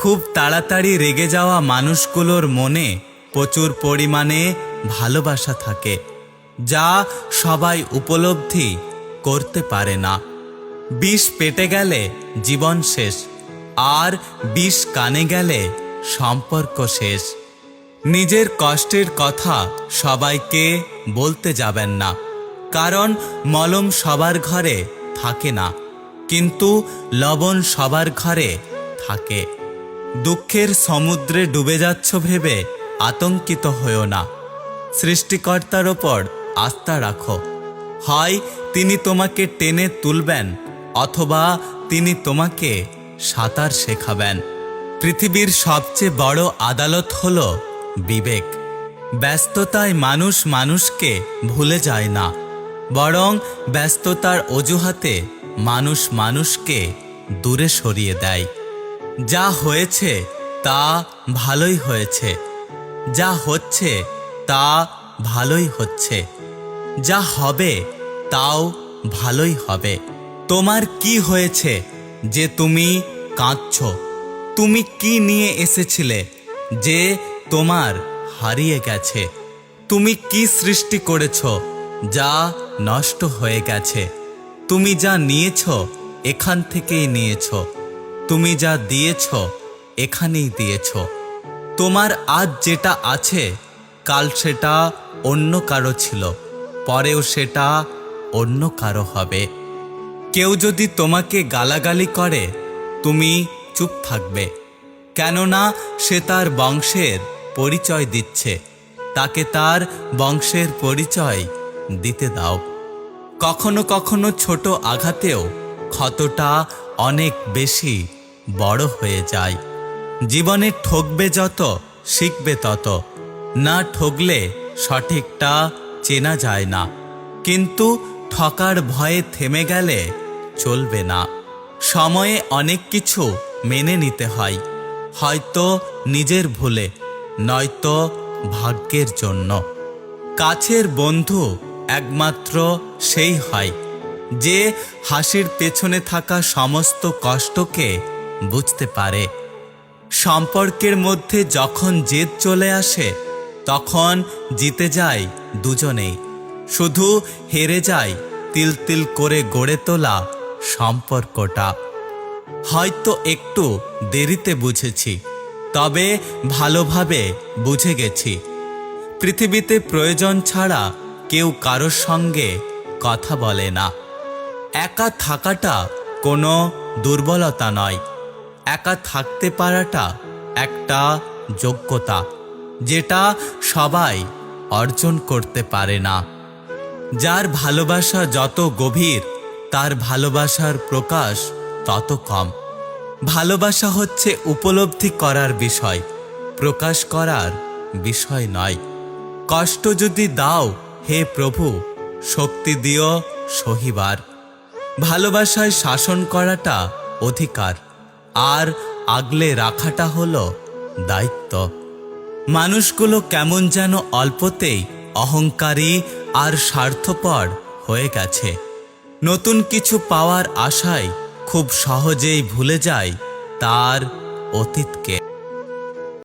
খুব তাড়াতাড়ি রেগে যাওয়া মানুষগুলোর মনে প্রচুর পরিমাণে ভালোবাসা থাকে, যা সবাই উপলব্ধি করতে পারে না। বিষ পেটে গেলে জীবন শেষ, আর বিষ কানে গেলে সম্পর্ক শেষ। নিজের কষ্টের কথা সবাইকে বলতে যাবেন না, কারণ মলম সবার ঘরে থাকে না, কিন্তু লবণ সবার ঘরে থাকে। দুঃখের সমুদ্রে ডুবে যাচ্ছ ভেবে আতঙ্কিত হয়েও না। সৃষ্টিকর্তার ওপর আস্থা রাখো। হয় তিনি তোমাকে টেনে তুলবেন, অথবা তিনি তোমাকে সাঁতার শেখাবেন। পৃথিবীর সবচেয়ে বড় আদালত হলো বিবেক। ব্যস্ততায় মানুষ মানুষকে ভুলে যায় না, বরং ব্যস্ততার অজুহাতে মানুষ মানুষকে দূরে সরিয়ে দেয়। যা হয়েছে তা ভালোই হয়েছে, যা হচ্ছে তা ভালোই হচ্ছে, যা হবে তাও ভালোই হবে। তোমার কি হয়েছে যে তুমি কাঁদছ? তুমি কি নিয়ে এসেছিলে যে তোমার হারিয়ে গেছে? তুমি কি সৃষ্টি করেছ যা নষ্ট হয়ে গেছে? তুমি যা নিয়েছ এখান থেকেই নিয়েছ, তুমি যা দিয়েছ এখানেই দিয়েছ। তোমার আজ যেটা আছে কাল সেটা অন্য কারো ছিল, পরেও সেটা অন্য কারো হবে। কেউ যদি তোমাকে গালাগালি করে তুমি চুপ থাকবে, কেননা সে তার বংশের পরিচয় দিচ্ছে, তাকে তার বংশের পরিচয় দিতে দাও। কখনো কখনো ছোট আঘাতেও ক্ষতটা অনেক বেশি বড় হয়ে যায়। জীবনে ঠকবে যত শিখবে তত, না ঠকলে সঠিকটা চেনা যায় না। কিন্তু ঠকার ভয়ে থেমে গেলে চলবে না। সময়ে অনেক কিছু মেনে নিতে হয়, হয়তো নিজের ভুলে, নয়তো ভাগ্যের জন্য। কাছের বন্ধু একমাত্র সেই হয় যে হাসির পেছনে থাকা সমস্ত কষ্টকে বুঝতে পারে। সম্পর্কের মধ্যে যখন জেদ চলে আসে তখন জিতে যায় দুজনেই, শুধু হেরে যায় তিল তিল করে গড়ে তোলা সম্পর্কটা। হয়তো একটু দেরিতে বুঝেছি, তবে ভালোভাবে বুঝে গেছি। পৃথিবীতে প্রয়োজন ছাড়া কেউ কারোর সঙ্গে কথা বলে না। একা থাকাটা কোনো দুর্বলতা নয়, একা থাকতে পারাটা একটা যোগ্যতা, যেটা সবাই অর্জন করতে পারে না। যার ভালোবাসা যত গভীর তার ভালোবাসার প্রকাশ তত কম। ভালোবাসা হচ্ছে উপলব্ধি করার বিষয়, প্রকাশ করার বিষয় নয়। কষ্ট যদি দাও হে প্রভু, শক্তি দিও সহিবার। ভালোবাসায় শাসন করাটা অধিকার, আর আগলে রাখাটা হলো দায়িত্ব। মানুষগুলো কেমন যেন অল্পতেই অহংকারী আর স্বার্থপর হয়ে গেছে। নতুন কিছু পাওয়ার আশায় খুব সহজেই ভুলে যায় তার অতীতকে।